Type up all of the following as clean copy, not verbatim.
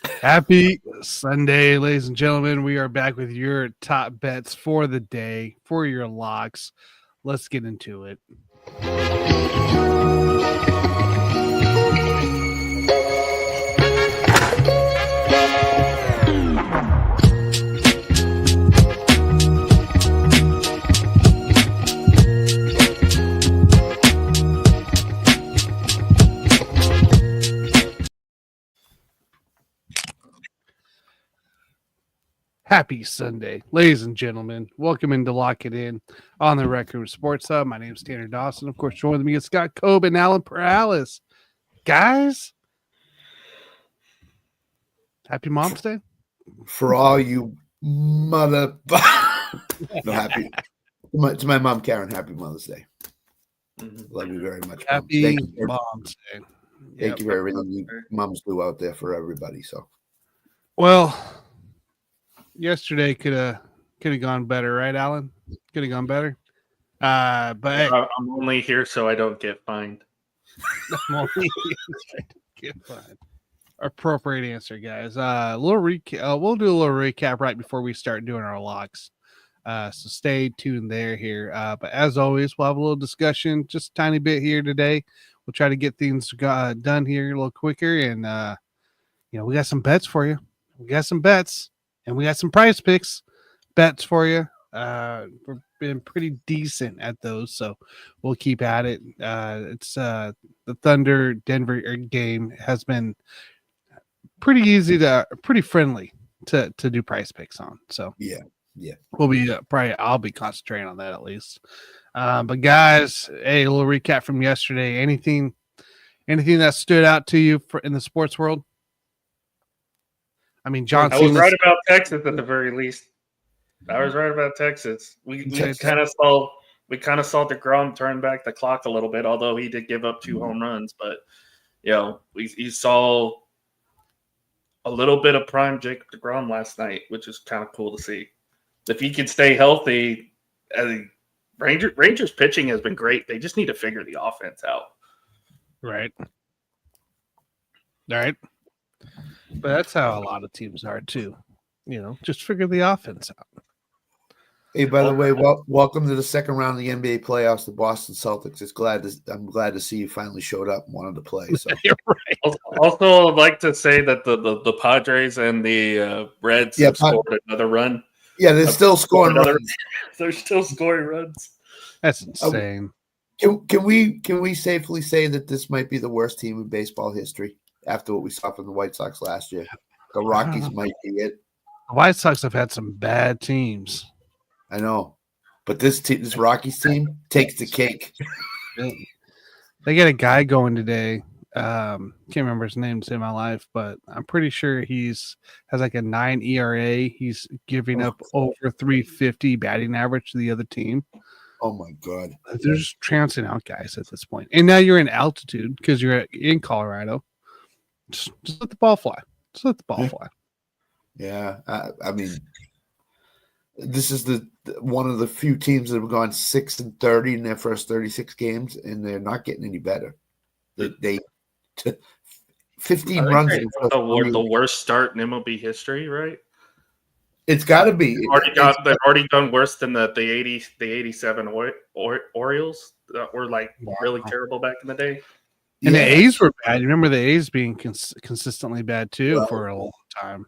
Happy Sunday, ladies and gentlemen. We are back with your top bets for the day, for your locks. Let's get into it. Happy Sunday, ladies and gentlemen. Welcome into Lock It In on the Record Sports Hub. My name is Tanner Dawson. Of course, joining me is Scott Cobe and Alan Perales. Guys, happy Mom's Day. For all you mother... no, happy. To my mom, Karen, happy Mother's Day. Love you very much. Happy Mom's Day. Thank you for everything you moms do out there for everybody. So, well, yesterday could have gone better, right, Alan? Could have gone better. But hey, I'm only here so I don't get fined. I'm only here to get fined. Appropriate answer, guys. A little recap. We'll do a little recap right before we start doing our locks. So stay tuned here. But as always, we'll have a little discussion, just a tiny bit here today. We'll try to get things done here a little quicker, and we got some bets for you. We got some bets. And we got some PrizePicks bets for you. We've been pretty decent at those, so we'll keep at it. It's the Thunder Denver game has been pretty friendly to do PrizePicks on. So yeah, we'll be I'll be concentrating on that at least. But guys, hey, a little recap from yesterday. Anything that stood out to you in the sports world? I mean, John I was right about Texas at the very least. I was right about Texas. We kind of saw DeGrom turn back the clock a little bit, although he did give up 2 home runs. But we saw a little bit of prime Jacob DeGrom last night, which is kind of cool to see. If he can stay healthy, Rangers pitching has been great. They just need to figure the offense out. Right. All right. But that's how a lot of teams are too. Just figure the offense out. Hey, by the way, welcome to the second round of the NBA playoffs. The Boston Celtics. I'm glad to see you finally showed up and wanted to play. So. Right. Also, I'd like to say that the Padres and the Reds have scored another run. Yeah, they're still scoring runs. They're still scoring runs. That's insane. Can we safely say that this might be the worst team in baseball history? After what we saw from the White Sox last year, the Rockies might be it. The White Sox have had some bad teams. I know, but this Rockies team takes the cake. They get a guy going today. Can't remember his name to save my life, but I'm pretty sure has like a 9 ERA. He's giving up over 350 batting average to the other team. Oh my God! They're just trouncing out guys at this point. And now you're in altitude because you're in Colorado. Just let the ball fly. Just let the ball fly. Yeah, I mean, this is one of the few teams that have gone 6-30 in their first 36 games, and they're not getting any better. They 15 runs. The worst start in MLB history, right? It's got to be. They've already done worse than the 87 Orioles that were really terrible back in the day. And the A's were bad. You remember the A's being consistently bad too for a long time.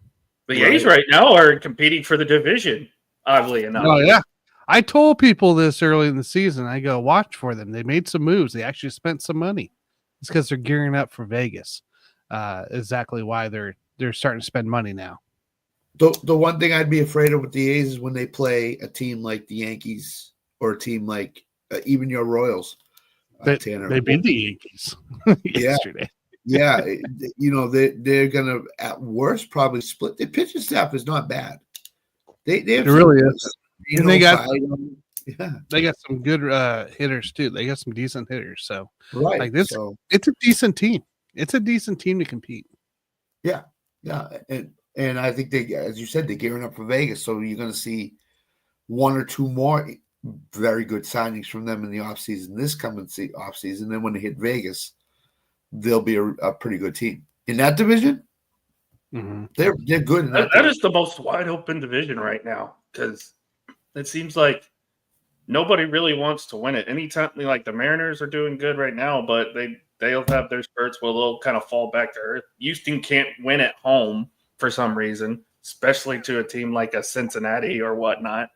The A's right now are competing for the division, oddly enough. Oh yeah, I told people this early in the season. I go, watch for them. They made some moves. They actually spent some money. It's because they're gearing up for Vegas. Exactly why they're starting to spend money now. The one thing I'd be afraid of with the A's is when they play a team like the Yankees or a team like even your Royals. They beat the Yankees yesterday. Yeah, they're gonna at worst probably split. The pitching staff is not bad. They really is. And they got Yeah, they got some good hitters too. They got some decent hitters. So right, like this, so, it's a decent team. It's a decent team to compete. Yeah, and I think they, as you said, they're gearing up for Vegas. So you're going to see one or two more very good signings from them in the offseason. This coming offseason, then when they hit Vegas, they'll be a pretty good team in that division. Mhm. They're good in that. That is the most wide open division right now because it seems like nobody really wants to win it. Anytime, like the Mariners are doing good right now, but they'll have their spurts where they'll kind of fall back to earth. Houston can't win at home for some reason, especially to a team like a Cincinnati or whatnot.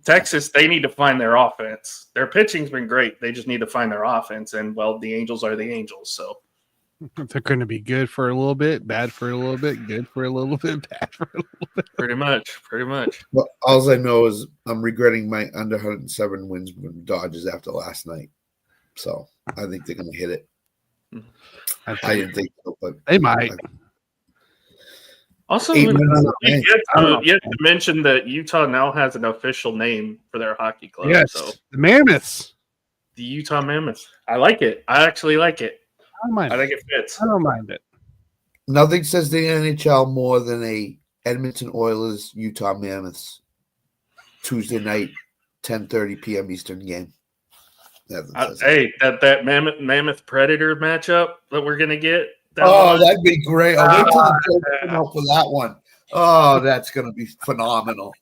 Texas, they need to find their offense. Their pitching's been great. They just need to find their offense. And, well, the Angels are the Angels. So They're going to be good for a little bit, bad for a little bit, good for a little bit, bad for a little bit. pretty much. Well, all I know is I'm regretting my under 107 wins with the Dodgers after last night. So I think they're going to hit it. I didn't think so, but They might. Also, 8 you minutes of the game. have to mention that Utah now has an official name for their hockey club. Yes, So the Mammoths. the Utah Mammoths. I like it. I actually like it. I don't mind I think it fits. I don't mind it. Nothing says the NHL more than a Edmonton Oilers Utah Mammoths Tuesday night, 10:30 p.m. Eastern game. Hey, that Mammoth Predator matchup that we're gonna get. That'd be great. I'll wait till the Bills come out for that one. Oh, that's gonna be phenomenal.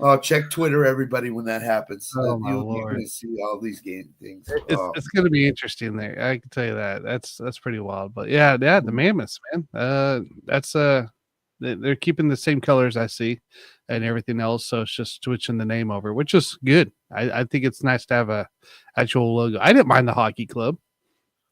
Oh, check Twitter, everybody, when that happens. Oh, my You're Lord. gonna see all these game things. It's going to be interesting there. I can tell you that. That's pretty wild. But yeah, the Mammoths, man. That's they're keeping the same colors I see and everything else. So it's just switching the name over, which is good. I think it's nice to have a actual logo. I didn't mind the hockey club.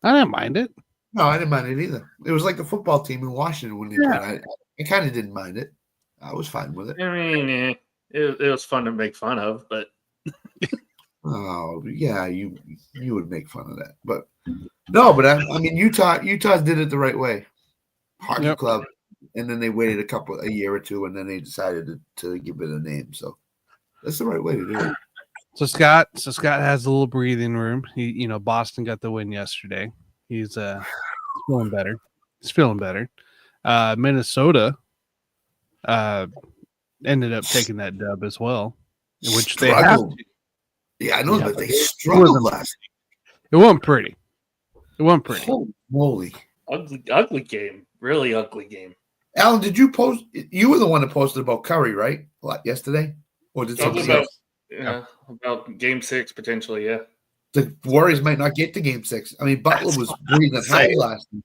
I didn't mind it. No, I didn't mind it either. It was like the football team in Washington when they played. I kind of didn't mind it. I was fine with it. I mean, it was fun to make fun of, but Oh yeah, you would make fun of that, but no. But I mean, Utah did it the right way. Hockey club, and then they waited a year or two, and then they decided to give it a name. So that's the right way to do it. So Scott has a little breathing room. Boston got the win yesterday. He's feeling better. Minnesota ended up taking that dub as well, which they have to. Yeah, I know, but they struggled last night. It wasn't pretty. Holy moly. ugly game. Really ugly game. Alan, did you post? You were the one that posted about Curry, right? Yesterday? Or did somebody else? About game 6 potentially, yeah. The Warriors might not get to game 6. I mean, Butler was breathing hard last night.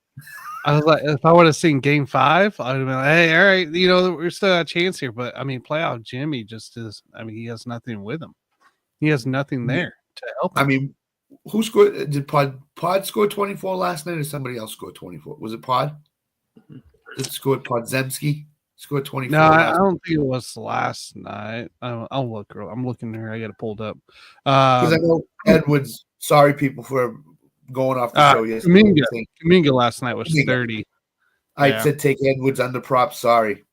I was like, if I would have seen game 5, I would have been like, hey, all right, we're still a chance here. But I mean, playoff Jimmy just is, he has nothing with him. He has nothing there to help him. I mean, who scored? Did Pod score 24 last night or somebody else scored 24? Was it Pod? It scored Podzemski? Scored 24. No, I don't think it was last night. I'll look. I'm looking here. I got it pulled up. Because I know Edwards. Sorry, people, for going off the show yesterday. Kuminga last night was 30. I said take Edwards under props. Sorry,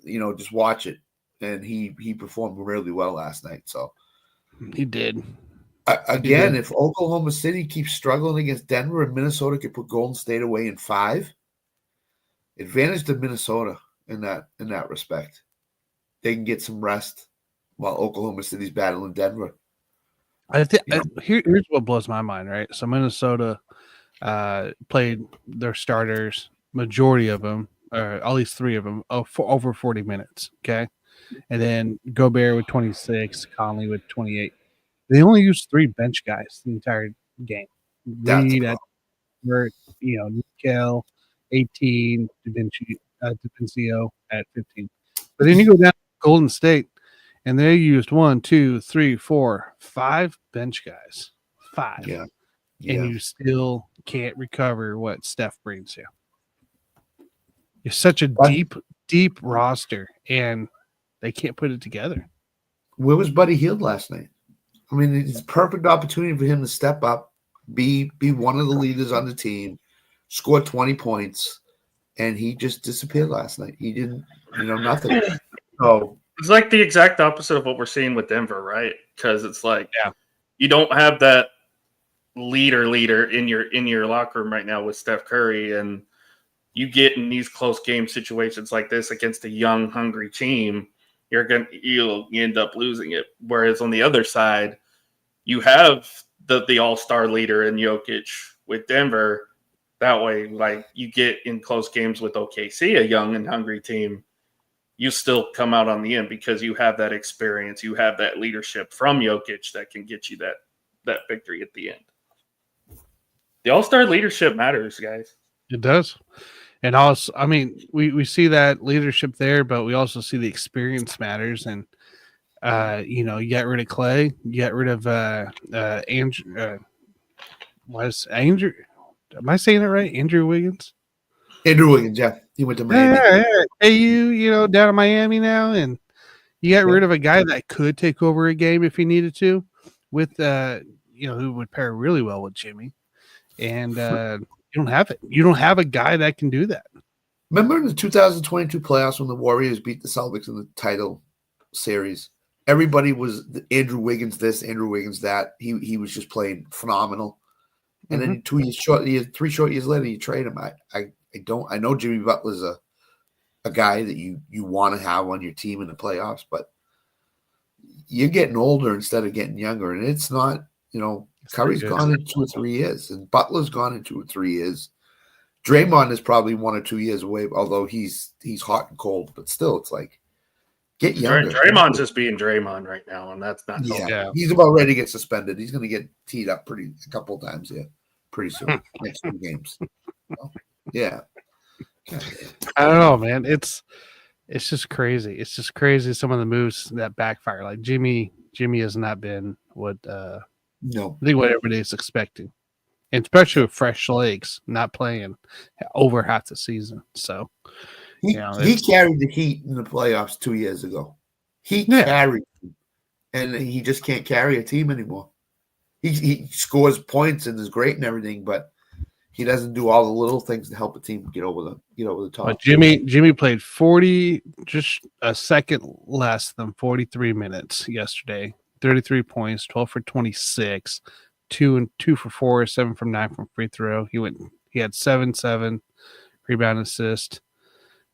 just watch it, and he performed really well last night. So he did. Again, if Oklahoma City keeps struggling against Denver and Minnesota could put Golden State away in 5, advantage to Minnesota in that respect. They can get some rest while Oklahoma City's battling Denver. Here's what blows my mind, right? So Minnesota played their starters, majority of them, or at least 3 of them, for over 40 minutes. Okay, and then Gobert with 26, Conley with 28. They only used 3 bench guys the entire game. Reed at Nikel, 18, DiVincio at 15. But then you go down to Golden State, and they used 1, 2, 3, 4, 5 bench guys. 5. Yeah. And you still can't recover what Steph brings you. It's such a deep roster, and they can't put it together. Where was Buddy Hield last night? I mean, it's a perfect opportunity for him to step up, be one of the leaders on the team, score 20 points, and he just disappeared last night. He didn't, nothing. So it's like the exact opposite of what we're seeing with Denver, right? Because it's like you don't have that leader in your locker room right now with Steph Curry, and you get in these close game situations like this against a young, hungry team, you'll end up losing it. Whereas on the other side, you have the all-star leader in Jokic with Denver, That way, like you get in close games with OKC, a young and hungry team, you still come out on the end because you have that experience, you have that leadership from Jokic that can get you that victory at the end. The All-Star leadership matters, guys. It does. And also, I mean, we see that leadership there, but we also see the experience matters. And, you get rid of Clay, you get rid of Andrew. Andrew? Am I saying it right? Andrew Wiggins? Andrew Wiggins, yeah. He went to Miami. Yeah. Hey, you down in Miami now, and you got rid of a guy that could take over a game if he needed to, with who would pair really well with Jimmy. And you don't have it. You don't have a guy that can do that. Remember in the 2022 playoffs when the Warriors beat the Celtics in the title series? Everybody was Andrew Wiggins this, Andrew Wiggins that. He was just playing phenomenal. And then 3 short years later, you trade him. I know Jimmy Butler's a guy that you want to have on your team in the playoffs, but you're getting older instead of getting younger. And it's not, Curry's gone in 2 or 3 years, and Butler's gone in 2 or 3 years. Draymond is probably 1 or 2 years away, although he's hot and cold, but still, it's like, get younger. Draymond's just being Draymond right now, and that's not. Yeah, he's about ready to get suspended. He's going to get teed up a couple of times here pretty soon. Next 2 games. So, yeah. I don't know, man. It's just crazy. It's just crazy some of the moves that backfire. Like Jimmy has not been what I think what everybody's expecting. And especially with fresh legs, not playing over half the season. So he carried the Heat in the playoffs 2 years ago. He carried them, and he just can't carry a team anymore. He scores points and is great and everything, but he doesn't do all the little things to help a team get over the top. But Jimmy played 40, just a second less than 43 minutes yesterday. 33 points, 12 for 26, 2 for 4, 7 from 9 from free throw. He had 7 rebound assist,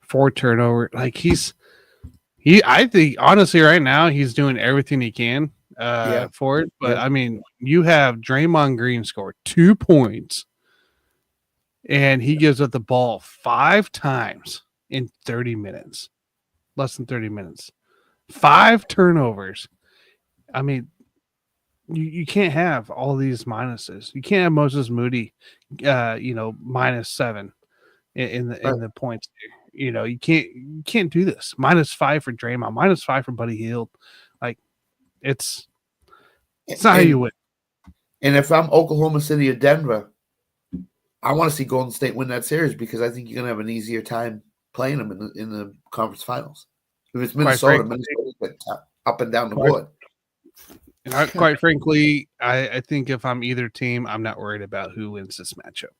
4 turnover. Like I think honestly right now he's doing everything he can for it. But I mean, you have Draymond Green scored 2 points. And he gives up the ball 5 times in 30 minutes. Less than 30 minutes. 5 turnovers. I mean, you can't have all these minuses. You can't have Moses Moody, -7 in the points. You can't do this. -5 for Draymond, -5 for Buddy Hield. Like, it's not how you win. And if I'm Oklahoma City or Denver, I want to see Golden State win that series because I think you're going to have an easier time playing them in the conference finals. If it's Minnesota's up and down the board. Quite frankly, I think if I'm either team, I'm not worried about who wins this matchup.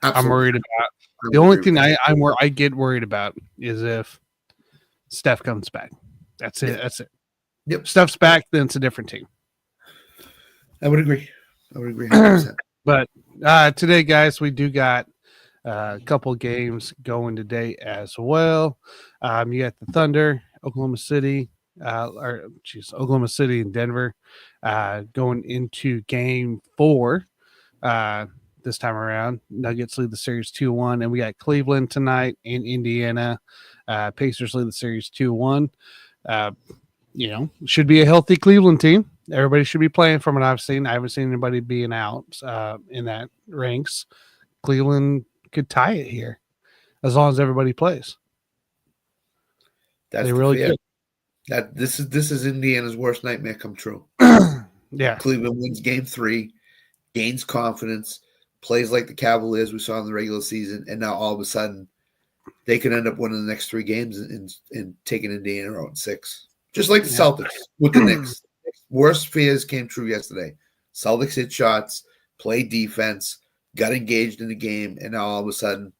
Absolutely. I'm worried about the only thing I get worried about is if Steph comes back. That's it. That's it. Yep. Steph's back, then it's a different team. I would agree. 100%. But today, guys, we do got a couple games going today as well. You got the Thunder, Oklahoma City and Denver going into game 4 this time around. Nuggets lead the series 2-1, and we got Cleveland tonight in Indiana. Pacers lead the series 2-1. Should be a healthy Cleveland team. Everybody should be playing from what I've seen. I haven't seen anybody being out in that ranks. Cleveland could tie it here as long as everybody plays. They really good. This is Indiana's worst nightmare come true. Yeah. Cleveland wins game 3, gains confidence, plays like the Cavaliers we saw in the regular season, and now all of a sudden they could end up winning the next 3 games and taking Indiana out in 6. Just like the Celtics with the Knicks. Worst fears came true yesterday. Celtics hit shots, played defense, got engaged in the game, and now all of a sudden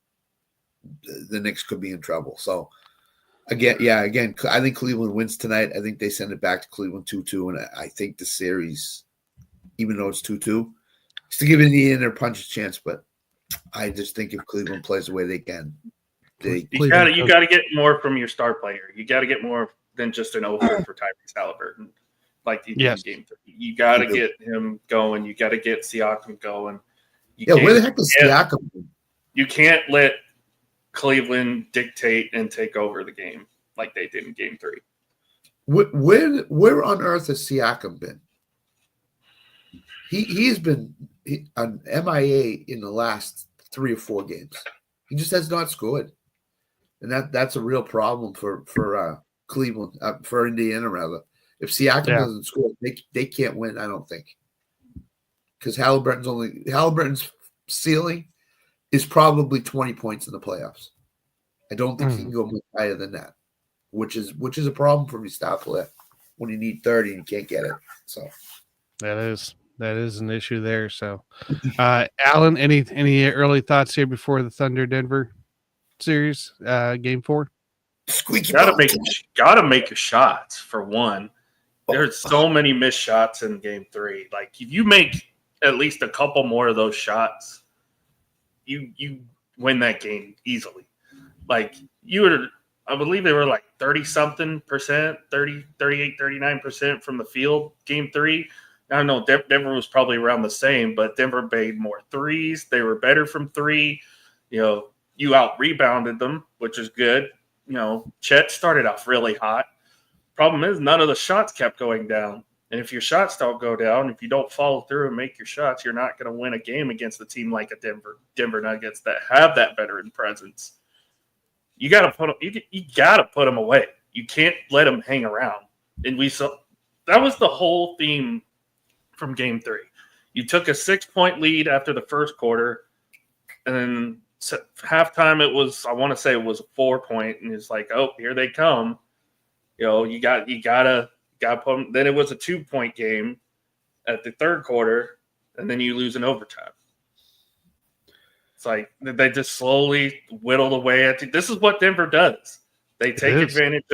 the Knicks could be in trouble. So, again, I think Cleveland wins tonight. I think they send it back to Cleveland 2-2, and I think the series, even though it's 2-2, is to give Indiana a punch chance, but I just think if Cleveland plays the way they can, you got to get more from your star player. You got to get more than just an opener for Tyrese Halliburton, like you did in game 3. You got to get him going. You got to get Siakam going. Where the heck is Siakam? You can't let Cleveland dictate and take over the game like they did in Game 3. Where on earth has Siakam been? He's been an MIA in the last 3 or 4 games. He just has not scored, and that's a real problem for Cleveland, for Indiana rather. If Siakam doesn't score, they can't win. I don't think, because Halliburton's ceiling is probably 20 points in the playoffs. I don't think he can go much higher than that, which is a problem for your star player when you need 30 and you can't get it. So that is an issue there. So, Alan, any early thoughts here before the Thunder Denver series, Game 4? Squeaky gotta make your shots for one. There's so many missed shots in Game 3. Like if you make at least a couple more of those shots, you win that game easily. Like I believe they were like 30-something%, 30, 38, 39% from the field, Game 3. I don't know, Denver was probably around the same, but Denver made more threes. They were better from 3. You out-rebounded them, which is good. Chet started off really hot. Problem is, none of the shots kept going down. And if your shots don't go down, if you don't follow through and make your shots, you're not going to win a game against a team like a Denver Nuggets that have that veteran presence. You got to put them away. You can't let them hang around. And we saw that was the whole theme from Game 3. You took a 6-point lead after the first quarter, and then halftime I want to say it was a 4-point, and it's like, oh, here they come. You gotta put them. Then it was a 2-point game at the third quarter, and then you lose in overtime. It's like they just slowly whittled away at you. This is what Denver does. They take advantage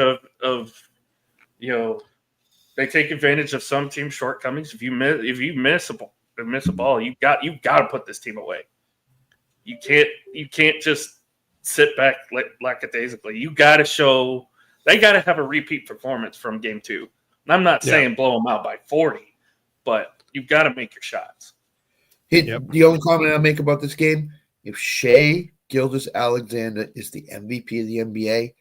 of they take advantage of some team shortcomings. If you miss a ball, you got to put this team away. You can't just sit back lackadaisically. You got to show. They got to have a repeat performance from Game 2. And I'm not saying blow them out by 40, but you've got to make your shots. The only comment I'll make about this game, if Shai Gilgeous-Alexander is the MVP of the NBA,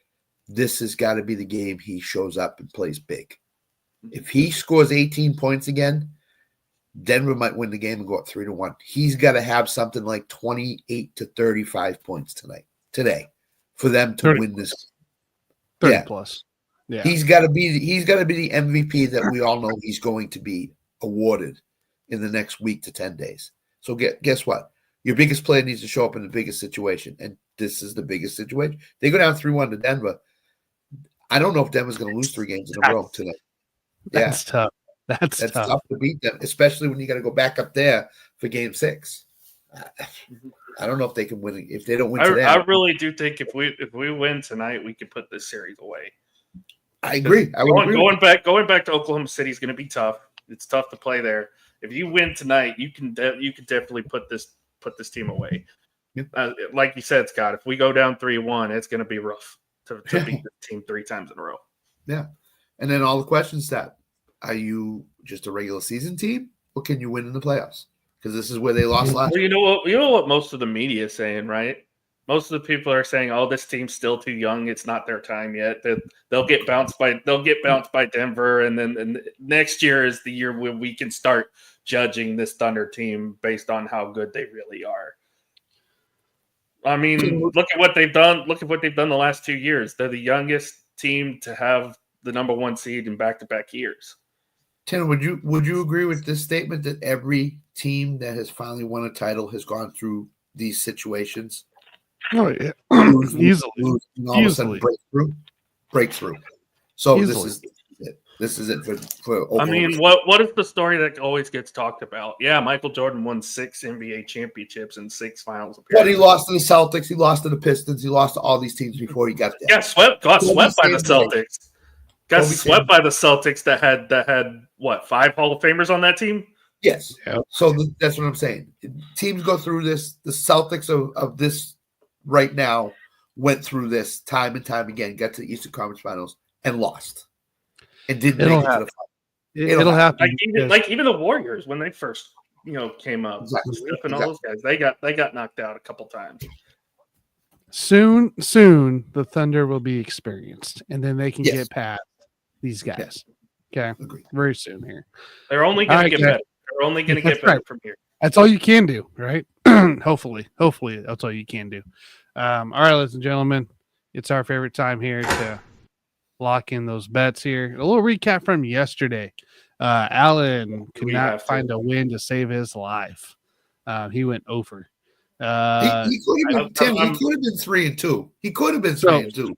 this has got to be the game he shows up and plays big. If he scores 18 points again, Denver might win the game and go up 3-1. He's got to have something like 28 to 35 points today for them to win this. 30 plus. Yeah. He's got to be the MVP that we all know he's going to be awarded in the next week to 10 days. So guess what? Your biggest player needs to show up in the biggest situation, and this is the biggest situation. They go down 3-1 to Denver. I don't know if Denver's going to lose 3 games in a row tonight. That's tough. That's tough to beat them, especially when you got to go back up there for Game 6. I don't know if they can win. If they don't win today, I really do think if we win tonight, we can put this series away. I agree. Going back to Oklahoma City is going to be tough. It's tough to play there. If you win tonight, you can definitely put this team away. Yep. Like you said, Scott, if we go down 3-1, it's going to be rough to beat the team 3 times in a row. Yeah, and then all the questions that are you just a regular season team, or can you win in the playoffs? Because this is where they lost last year. You know what most of the media is saying, right? Most of the people are saying, "Oh, this team's still too young. It's not their time yet. They'll get bounced by Denver, and then next year is the year when we can start judging this Thunder team based on how good they really are." I mean, look at what they've done. Look at what they've done the last 2 years. They're the youngest team to have the number 1 seed in back-to-back years. Tanner, would you agree with this statement that every team that has finally won a title has gone through these situations? Oh yeah, easily. And all of a sudden breakthrough. So easily. This is it for Oklahoma. I mean, what is the story that always gets talked about? Yeah, Michael Jordan won 6 NBA championships and 6 finals appearances. But he lost to the Celtics, he lost to the Pistons, he lost to all these teams before he got there. Yeah, got swept by the Celtics. Got swept by the Celtics that had what, 5 Hall of Famers on that team? Yes. Yep. So that's what I'm saying. Teams go through this. The Celtics of this right now went through this time and time again, got to the Eastern Conference Finals and lost. And didn't make it to the final. It'll happen. Like even the Warriors when they first came up. Exactly. Steph and all those guys, they got knocked out a couple times. Soon, the Thunder will be experienced, and then they can get past these guys. Okay, Agreed. very soon here. They're only going to get better. They're only going to get better from here. That's all you can do, right? Hopefully, that's all you can do. All right, ladies and gentlemen, it's our favorite time here to lock in those bets here. A little recap from yesterday. Alan could not find a win to save his life. He went over. He could have been 3-2. He could have been 3-2.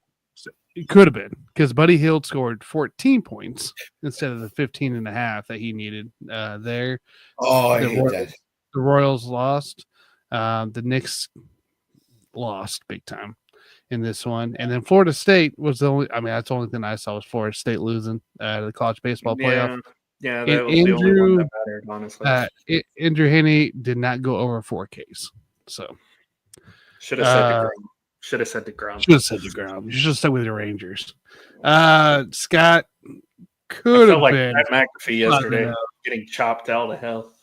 It could have been because Buddy Hield scored 14 points instead of the 15.5 that he needed there. Oh, I hate that. The Royals lost. The Knicks lost big time in this one. And then Florida State was the only, that's the only thing I saw was Florida State losing the college baseball playoff. Yeah, that was the only one that mattered, honestly. Andrew Haney did not go over 4Ks. So should have said the ground. Should have said the ground. You should have stuck with your Rangers. Scott could have been Pat McAfee yesterday getting chopped out of hell.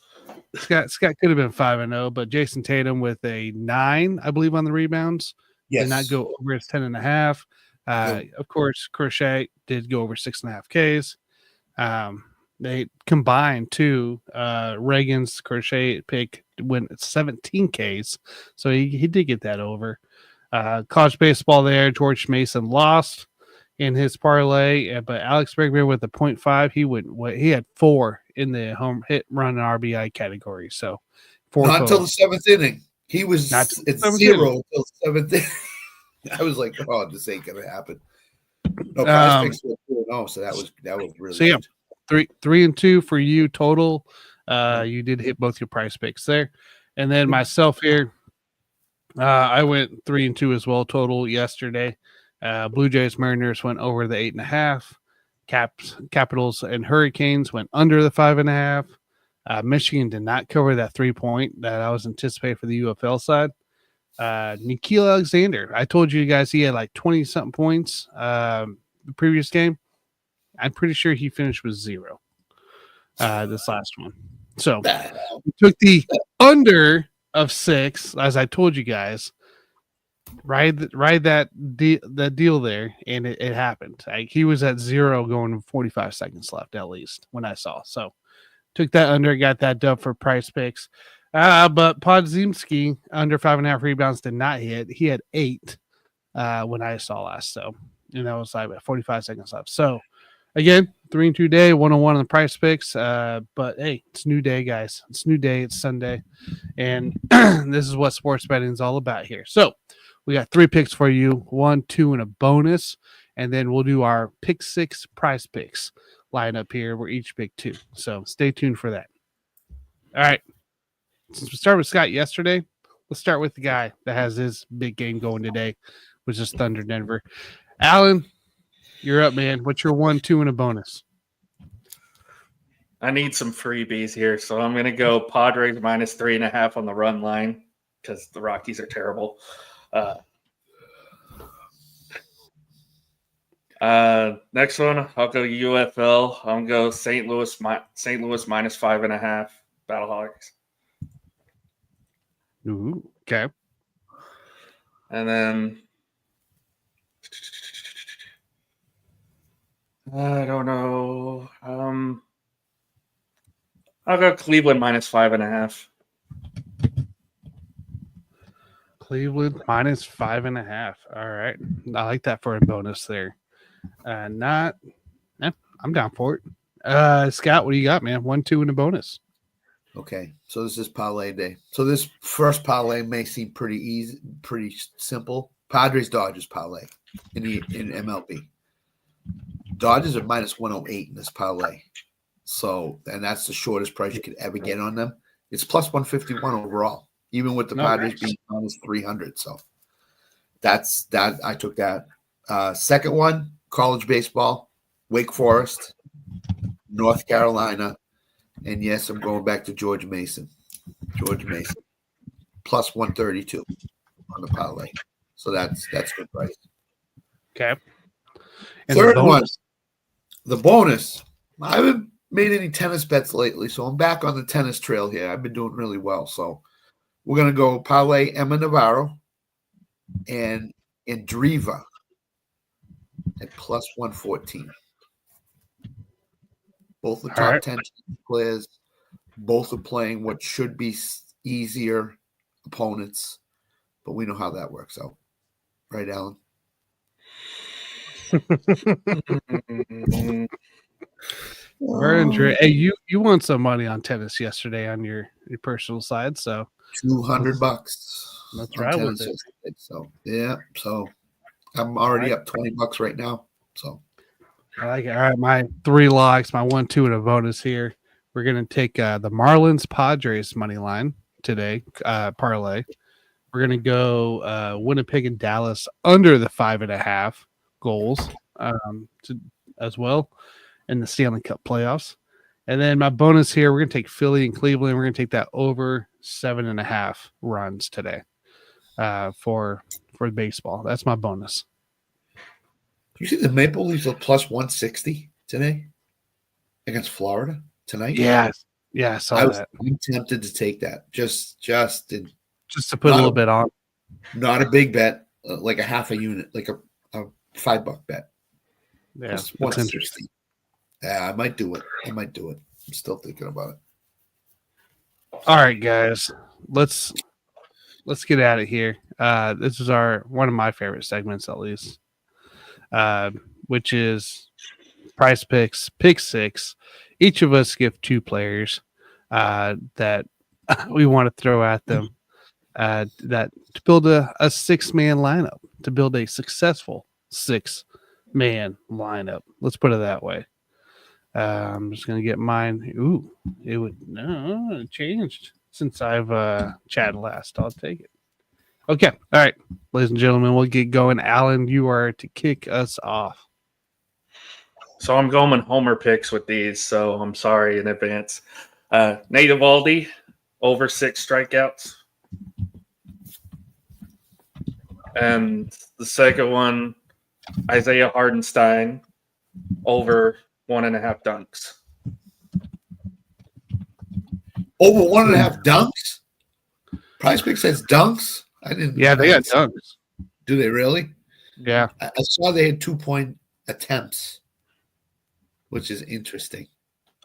Scott could have been 5-0, but Jason Tatum with a 9, I believe, on the rebounds. Yes. Did not go over his 10.5. Of course, Crochet did go over 6.5 Ks. They combined too. Reagan's Crochet pick went 17 Ks, so he did get that over. College baseball there. George Mason lost in his parlay, but Alex Bregman with a 0.5. He had 4 in the home hit, run, and RBI category. So 4 not until the 7th inning. He was at 0 until the 7th inning. I was like, oh, this ain't gonna happen. No, PrizePicks were 2-0, so that was really so yeah. 3-2 for you total. You did hit both your PrizePicks there, and then myself here. I went 3-2 as well total yesterday. Blue Jays Mariners went over the 8.5. Capitals and Hurricanes went under the 5.5. Michigan did not cover that 3-point that I was anticipating for the UFL side. Nikhil Alexander, I told you guys he had like 20-something points the previous game. I'm pretty sure he finished with 0 this last one. So we took the under of 6, as I told you guys. Ride that deal there, and it happened. He was at 0 going 45 seconds left at least when I saw. So took that under, got that dub for PrizePicks. But Podziemski under 5.5 rebounds did not hit. He had 8 when I saw last. So that was like 45 seconds left. So again, 3-2 day, 101 on the PrizePicks. But hey, it's a new day, guys. It's a new day. It's Sunday, and this is what sports betting is all about here. So we got 3 picks for you, 1, 2, and a bonus, and then we'll do our pick 6 PrizePicks lineup here. We're each pick 2. So stay tuned for that. All right. Since we started with Scott yesterday, let's start with the guy that has his big game going today, which is Thunder Denver. Alan, you're up, man. What's your 1, 2, and a bonus? I need some freebies here, so I'm going to go Padres minus 3.5 on the run line because the Rockies are terrible. Next one, I'll go UFL. I'm going to go St. Louis minus 5.5 Battlehawks. Ooh, okay. And then I don't know. I'll go Cleveland minus 5.5. Cleveland minus 5.5. All right. I like that for a bonus there. I'm down for it. Scott, what do you got, man? 1, 2, and a bonus. Okay, so this is parlay day. So this first parlay may seem pretty easy, pretty simple. Padres Dodgers parlay in MLB. Dodgers are minus 108 in this parlay. So, and that's the shortest price you could ever get on them. It's plus 151 overall, even with the Padres being minus 300. So that's that. I took that. Second one, college baseball, Wake Forest, North Carolina. And yes, I'm going back to George Mason. Plus 132 on the parlay. So that's good price. Okay. And Third one, the bonus. I made any tennis bets lately, so I'm back on the tennis trail here. I've been doing really well. So we're going to go parlay Emma Navarro and Andreeva at plus 114. Both the All top right. 10 players. Both are playing what should be easier opponents, but we know how that works out. Right, Alan? Very interesting. Hey, you won some money on tennis yesterday on your personal side, so $200. Let's on ride with tennis it. yesterday. So yeah, so I'm already up $20 right now. So I like it. All right, my 3 locks, my 1, 2, and a bonus here. We're gonna take the Marlins Padres money line today, parlay. We're gonna go Winnipeg and Dallas under the 5.5 goals as well in the Stanley Cup playoffs. And then my bonus here, we're gonna take Philly and Cleveland. We're gonna take that over 7.5 runs today for baseball. That's my bonus. you see the Maple Leafs are plus 160 today against Florida tonight? Yeah, I saw that. I'm tempted to take that. Just to put a little bit on. Not a big bet, like a half a unit, like a $5 bet. Yeah, Plus that's 160. interesting. Yeah, I might do it. I'm still thinking about it. All right, guys, let's get at it here. This is one of my favorite segments, at least, which is Prize Picks, Pick 6. Each of us give 2 players that we want to throw at them that to build a 6-man lineup, to build a successful 6-man lineup. Let's put it that way. I'm just gonna get mine. Ooh, it changed since I've chatted last. I'll take it. Okay, all right, ladies and gentlemen, we'll get going. Alan, you are to kick us off. So I'm going homer picks with these, so I'm sorry in advance. Nate Eovaldi, over 6 strikeouts. And the second one, Isaiah Hardenstein, over 1.5 dunks. Over 1.5 dunks? PrizePicks says dunks? I didn't. Yeah, they got dunks. Do they really? Yeah. I saw they had 2-point attempts, which is interesting.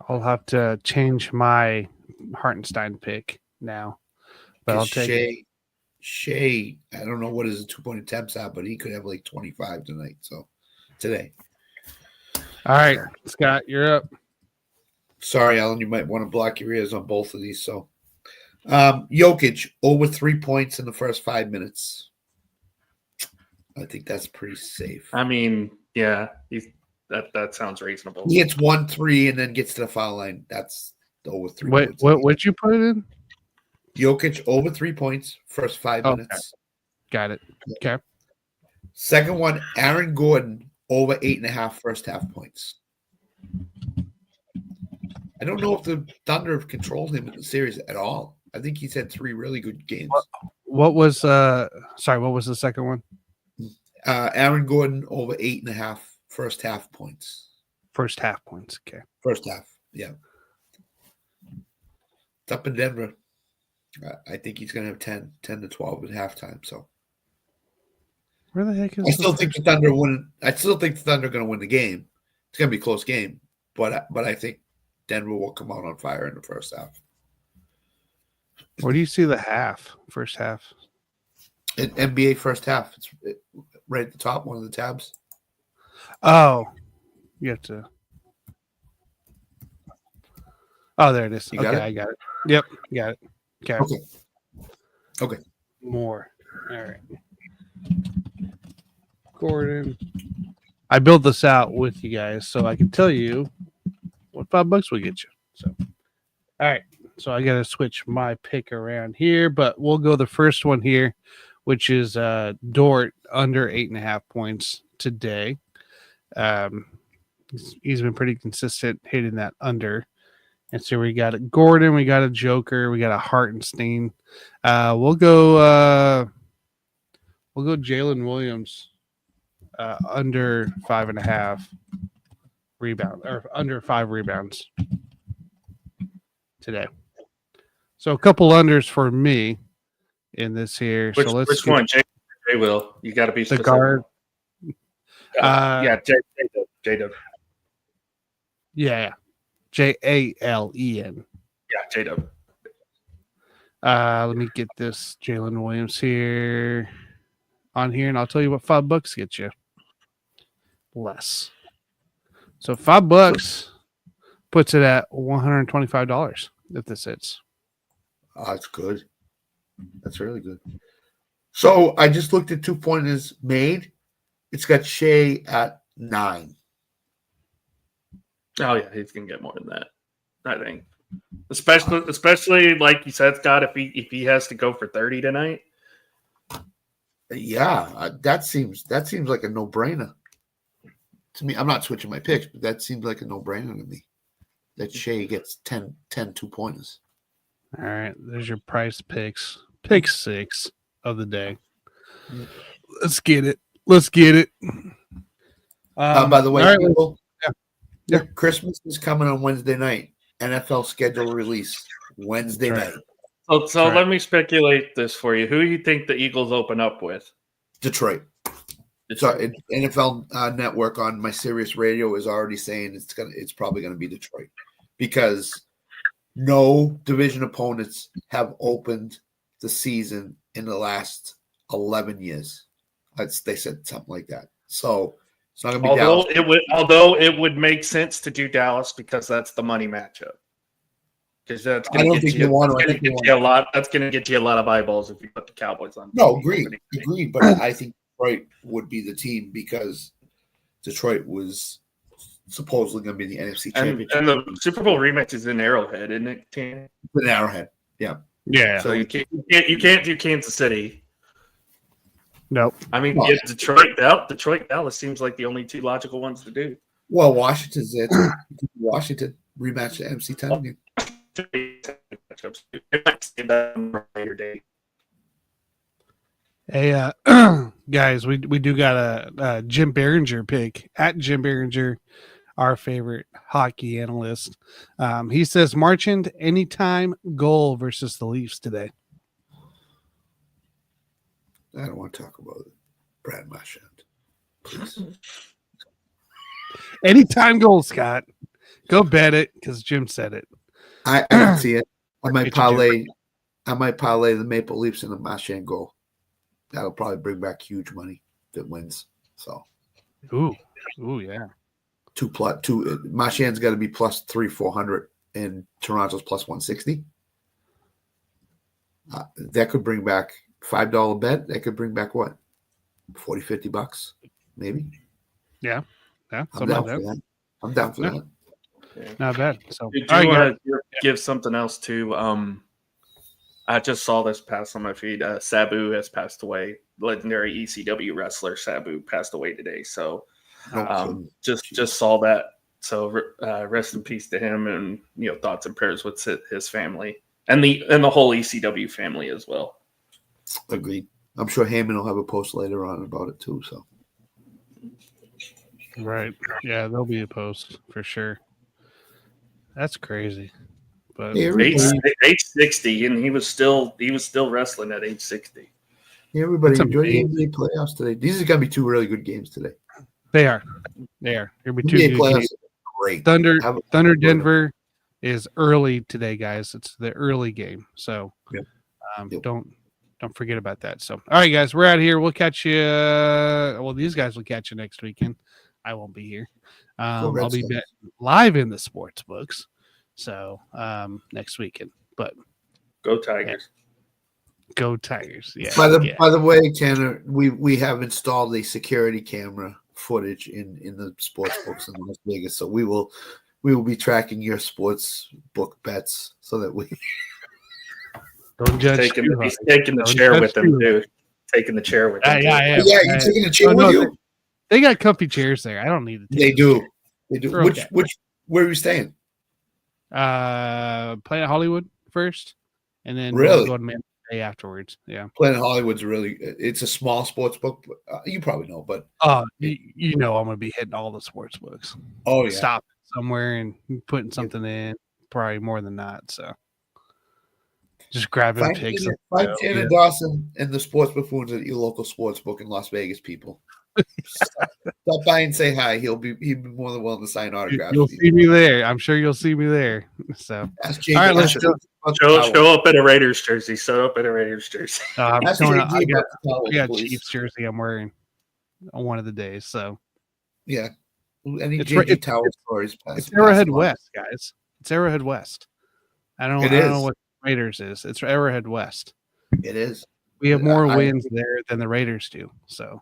I'll have to change my Hartenstein pick now, but I'll take it. Shea, I don't know what his 2-point attempts are, but he could have like 25 tonight. So today. All right, Scott, you're up. Sorry, Alan, you might want to block your ears on both of these. So, Jokic over 3 points in the first 5 minutes. I think that's pretty safe. I mean, yeah, that sounds reasonable. He hits 1-3 and then gets to the foul line. That's over 3 points. What'd you put it in? Jokic over 3 points, first 5 minutes. Got it. Okay. Second one, Aaron Gordon over 8.5 first half points. I don't know if the Thunder have controlled him in the series at all. I think he's had 3 really good games. What was what was the second one? Aaron Gordon over 8.5 first half points. First half points. Okay. First half, yeah. It's up in Denver. I think he's going to have 10 to 12 at halftime. So where the heck is? I still think the Thunder win. I still think the Thunder are going to win the game. It's going to be a close game, but I think Denver will come out on fire in the first half. Where do you see the first half? In NBA first half. It's right at the top, one of the tabs. Oh, you have to. Oh, there it is. You got it? I got it. Yep, got it. Okay. More. All right. Gordon. I built this out with you guys so I can tell you what $5 will get you. So, all right. So I got to switch my pick around here, but we'll go the first one here, which is Dort under 8.5 points today. He's been pretty consistent hitting that under. And so we got a Gordon, we got a Joker, we got a Hartenstein. We'll go Jalen Williams under 5.5 rebound or under 5 rebounds today. So a couple unders for me in this here. Which one? J Will. You got to be the specific. guard. Yeah, J-Dub. Yeah, Jalen. Yeah, J-Dub. Let me get this Jalen Williams here on here, and I'll tell you what $5 gets you. Less. So $5 puts it at $125 if this hits. Oh, that's good. That's really good. So I just looked at 2-pointers made. It's got Shea at 9. Oh yeah, he's gonna get more than that, I think. Especially like you said, Scott, if he has to go for 30 tonight. Yeah, that seems like a no-brainer to me. I'm not switching my picks, but that seems like a no-brainer to me. That Shea gets 10 2-pointers. All right, there's your price picks. Pick 6 of the day. Yeah. Let's get it. By the way, all right, people, yeah. Christmas is coming on Wednesday night. NFL schedule release Wednesday night. So let me speculate this for you. Who do you think the Eagles open up with? Detroit. So NFL Network on my Sirius radio is already saying it's probably gonna be Detroit because no division opponents have opened the season in the last 11 years. They said something like that. So it's not going to be Dallas. Although it would make sense to do Dallas because that's the money matchup. Because that's going to get you a lot. That's going to get you a lot of eyeballs if you put the Cowboys on. No, agreed. But I think Detroit would be the team because Detroit was supposedly going to be the NFC Championship. And the Super Bowl rematch is in Arrowhead, isn't it? It's in Arrowhead, yeah. So you can't do Kansas City. Nope. I mean, Detroit, Dallas seems like the only two logical ones to do. Well, Washington's there too. Washington rematch the MC10 game. Hey, guys, we do got a Jim Behringer pick at Jim Behringer, our favorite hockey analyst. He says Marchand anytime goal versus the Leafs today. I don't want to talk about it. Brad Marchand, please. Anytime goal, Scott. Go bet it because Jim said it. I don't see it. I might parlay the Maple Leafs in the Marchand goal. That'll probably bring back huge money if it wins. So, ooh, yeah. Marchand's got to be plus 300-400, and Toronto's plus 160. That could bring back $5 bet. That could bring back what, $40-50, maybe. Yeah. I'm down for that. Yeah. Not bad. So, do you want to give something else too? I just saw this pass on my feed. Sabu has passed away. Legendary ECW wrestler Sabu passed away today. So, just saw that. So, rest in peace to him, and thoughts and prayers with his family and the whole ECW family as well. Agreed. I'm sure Heyman will have a post later on about it too. So, right, yeah, there'll be a post for sure. That's crazy. But age 60, and he was still wrestling at age 60. Yeah, everybody enjoy the NBA playoffs today. These are going to be 2 really good games today. They are. There'll be 2 NBA playoffs. Games. Great. Thunder Denver is early today, guys. It's the early game, so don't forget about that. So, all right, guys, we're out of here. We'll catch you. Well, these guys will catch you next weekend. I won't be here. I'll be live in the sports books. So next weekend, but go Tigers. Yeah. Go Tigers. Yeah. By the way, Tanner, we have installed a security camera footage in the sports books in Las Vegas. So we will be tracking your sports book bets so that we don't judge. He's taking the chair with him too. Taking the chair with him. Yeah, you're taking the chair with you. They got comfy chairs there. I don't need to. They do. Where are you staying? Play at Hollywood first, and then really we'll go to pay afterwards. Yeah. Planet Hollywood's it's a small sports book. You probably know, but you know I'm gonna be hitting all the sports books. oh yeah, Stop somewhere and putting something in. Probably more than that. So just grabbing picks. Find Tanner Dawson and the sports buffoons at your local sports book in Las Vegas, people. Stop by and say hi. He'd be more than willing to sign autographs. You'll see me there. I'm sure you'll see me there. So Ask JD, all right, let's go. Show up in a Raiders jersey. Show up in a Raiders jersey. I got please. Chiefs jersey I'm wearing on one of the days. So yeah, any JD Tower stories? It's Arrowhead West, guys. It's Arrowhead West. I don't know what Raiders is. It's Arrowhead West. It is. We have more wins there than the Raiders do. So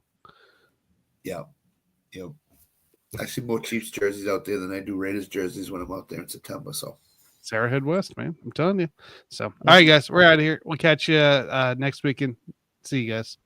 yeah. I see more Chiefs jerseys out there than I do Raiders jerseys when I'm out there in September. So it's Arrowhead West, man. I'm telling you. So all right, guys, we're out of here. We'll catch you next weekend. See you guys.